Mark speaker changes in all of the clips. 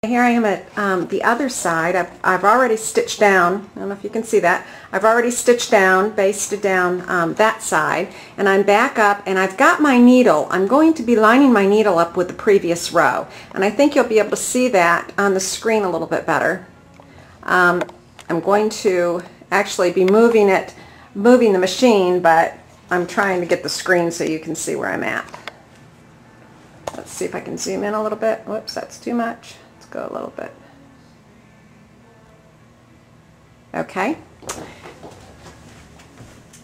Speaker 1: Here I am at the other side. I've already stitched down, I don't know if you can see that, I've already stitched down, basted down that side, and I'm back up and I've got my needle. I'm going to be lining my needle up with the previous row, and I think you'll be able to see that on the screen a little bit better. I'm going to actually be moving the machine, but I'm trying to get the screen so you can see where I'm at. Let's see if I can zoom in a little bit. Whoops, that's too much. Go a little bit. Okay.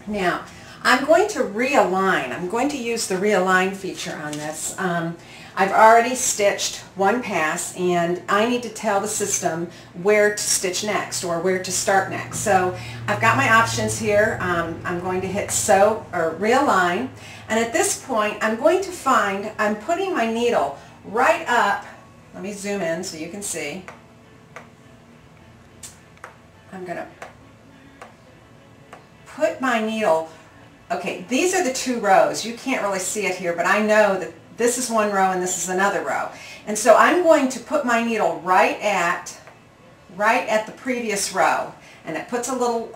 Speaker 1: Now, I'm going to realign. I'm going to use the realign feature on this. I've already stitched one pass, and I need to tell the system where to stitch next or where to start next. So I've got my options here. I'm going to hit sew or realign, and at this point I'm going to find, I'm putting my needle right up. Let me zoom in so you can see. I'm going to put my needle, okay, these are the two rows. You can't really see it here, but I know that this is one row and this is another row. And so I'm going to put my needle right at the previous row, and it puts a little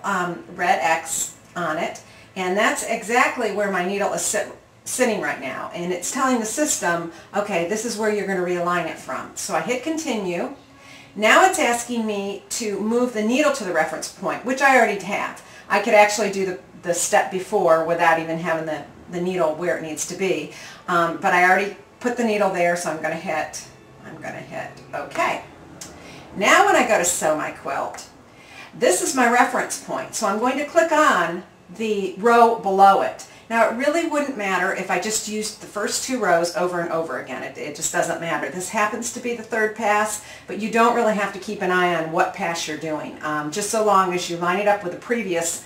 Speaker 1: red X on it, and that's exactly where my needle is sitting right now, and it's telling the system, okay, this is where you're going to realign it from. So I hit continue. Now it's asking me to move the needle to the reference point, which I already have. I could actually do the step before without even having the needle where it needs to be, but I already put the needle there, so I'm going to hit OK. Now when I go to sew my quilt, this is my reference point, so I'm going to click on the row below it. Now, it really wouldn't matter if I just used the first two rows over and over again. It just doesn't matter. This happens to be the third pass, but you don't really have to keep an eye on what pass you're doing. Just so long as you line it up with the previous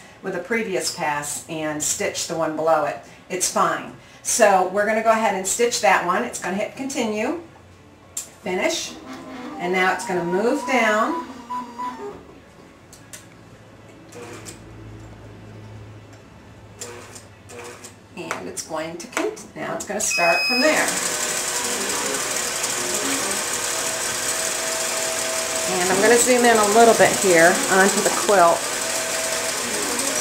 Speaker 1: pass and stitch the one below it, it's fine. So we're going to go ahead and stitch that one. It's going to hit continue, finish, and now it's going to move down. And it's going to now it's going to start from there. And I'm going to zoom in a little bit here onto the quilt.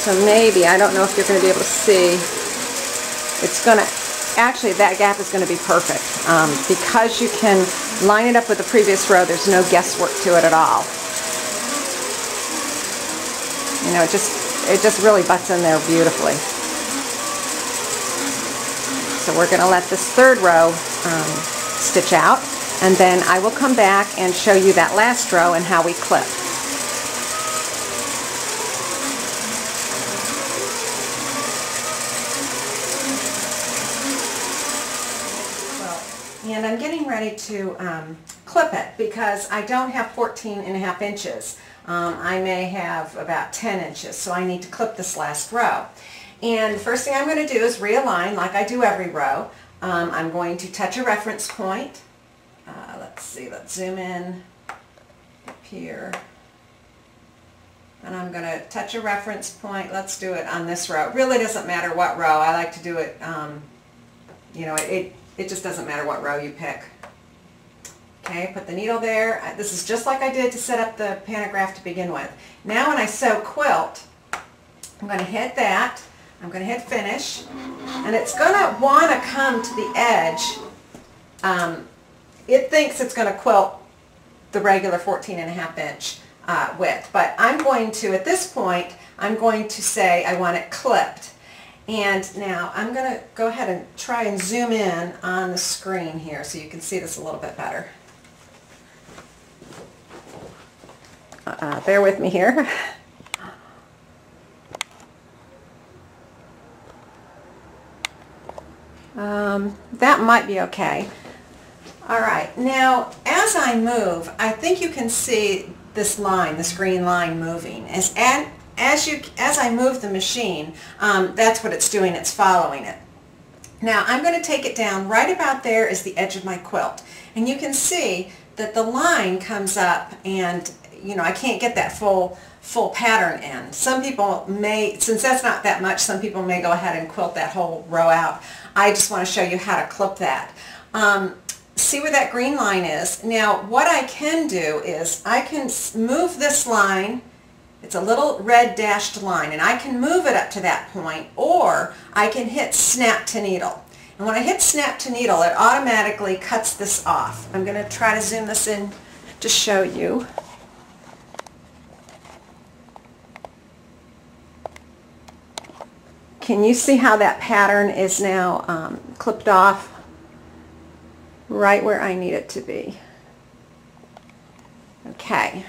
Speaker 1: So maybe, I don't know if you're going to be able to see, it's going to, actually that gap is going to be perfect. Because you can line it up with the previous row, there's no guesswork to it at all. You know, it just really butts in there beautifully. So we're going to let this third row stitch out, and then I will come back and show you that last row and how we clip. And I'm getting ready to clip it because I don't have 14.5 inches. I may have about 10 inches, so I need to clip this last row. And the first thing I'm going to do is realign like I do every row. I'm going to touch a reference point. Let's see, let's zoom in up here. And I'm going to touch a reference point. Let's do it on this row. It really doesn't matter what row. I like to do it, you know, it just doesn't matter what row you pick. Okay, put the needle there. This is just like I did to set up the pantograph to begin with. Now when I sew quilt, I'm going to hit that. I'm going to hit finish, and it's going to want to come to the edge. It thinks it's going to quilt the regular 14.5 inch width, but I'm going to, at this point, I'm going to say I want it clipped. And now I'm going to go ahead and try and zoom in on the screen here so you can see this a little bit better. Bear with me here. That might be okay. Alright, now as I move, I think you can see this line, this green line moving. As I move the machine, that's what it's doing, it's following it. Now I'm going to take it down. Right about there is the edge of my quilt. And you can see that the line comes up, and you know, I can't get that full pattern in. Some people may, since that's not that much, some people may go ahead and quilt that whole row out. I just want to show you how to clip that. see where that green line is? Now what I can do is I can move this line. It's a little red dashed line, and I can move it up to that point, or I can hit snap to needle. And when I hit snap to needle, it automatically cuts this off. I'm going to try to zoom this in to show you. Can you see how that pattern is now clipped off right where I need it to be? Okay,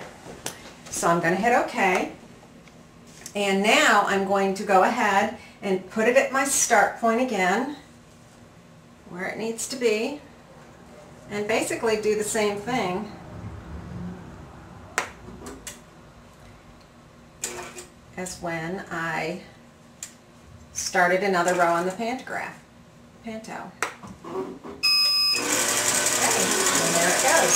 Speaker 1: so I'm going to hit OK. And now I'm going to go ahead and put it at my start point again, where it needs to be, and basically do the same thing as when I started another row on the pantograph. Panto. Okay, and there it goes.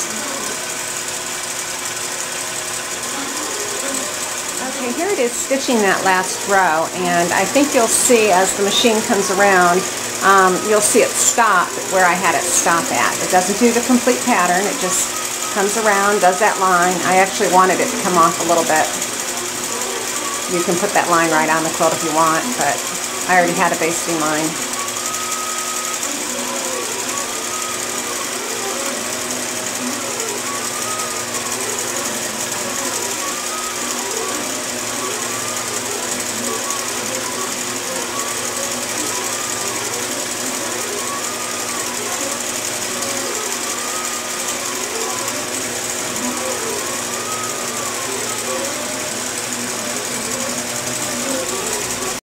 Speaker 1: Okay, here it is stitching that last row, and I think you'll see as the machine comes around, you'll see it stop where I had it stop at. It doesn't do the complete pattern, it just comes around, does that line. I actually wanted it to come off a little bit. You can put that line right on the quilt if you want, but I already had a basting line.